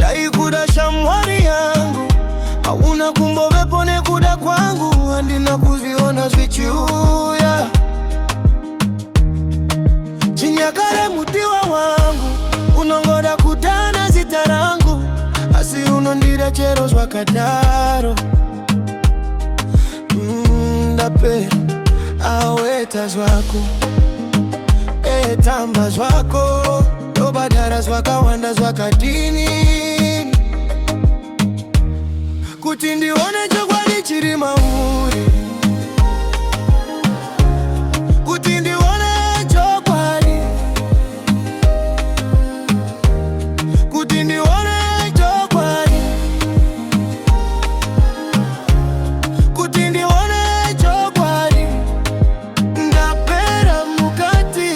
ndaikuda shamwari yangu hauna kumbove pone kuda kwangu andina kuziona zvichiuya chinyakare mutiwa wangu unongoda kutana zita rangu asi unondira chero zvakadaro ndapera aweta zvako etamba zvako ndobhadhara zvakawanda zvakadini kuti ndione chokwadi chiri mauri kuti ndione chokwadi kuti ndione chokwadi kuti ndione chokwadi ndapera mukati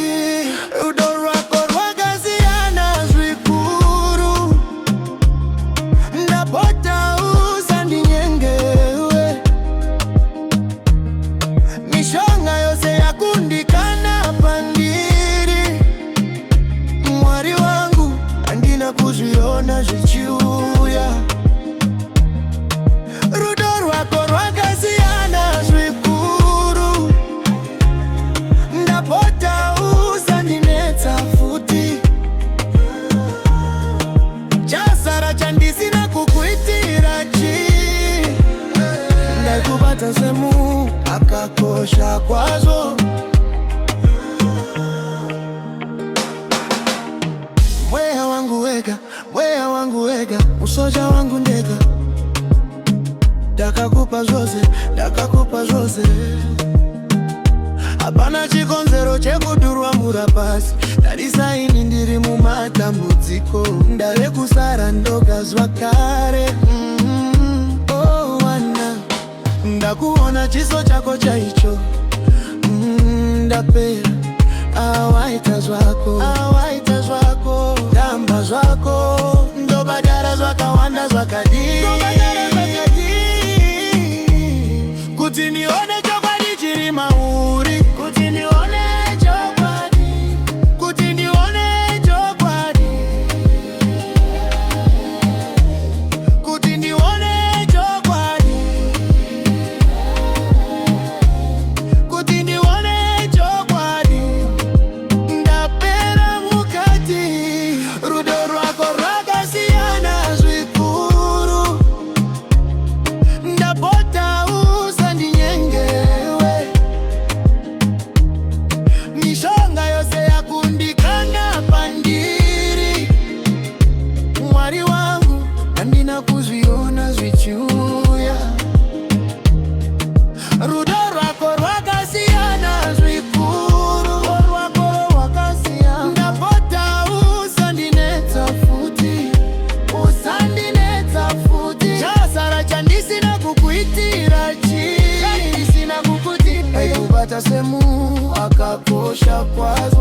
rudo rwako rwakasiyana zvikuru ndapota usandinyengewe mishonga yose yakundikana pandiri mwari wangu andina kuzviona zvichiuya rudo rwako rwakasiyana zvikuru ndapota usandinetsa futi chasara chandisina kukuitira chii ndaikubata semu akakosha kwazvo mweya wangu wega usoja wangu ndega ndakakupa zvose hapana chikonzero chekudurwa murapasi ndarisaini ndiri mumatambudziko ndave kusara ndogazwa kare wana ndakuona chiso chako chaicho ndapera awaita zvako tamba zvako ndobhadhara zvakawanda zvakadii kuti nione chokwadi chiri mauri kuti nione chokwadi kuti ndione chokwadi kuti ndione chokwadi kuti ndione chokwadi ndapera mukati rudo rwako rwakasiyana zvikuru ndapota usandinyengewe mishonga yose yakundikana pandiri mwari wangu andina kuzviona zvichiuya rudo rwako rwakasiyana zvikuru ndapota usandinetsa futi chasara chandisina kukuitira chii aikubata semu akakosha kwazvo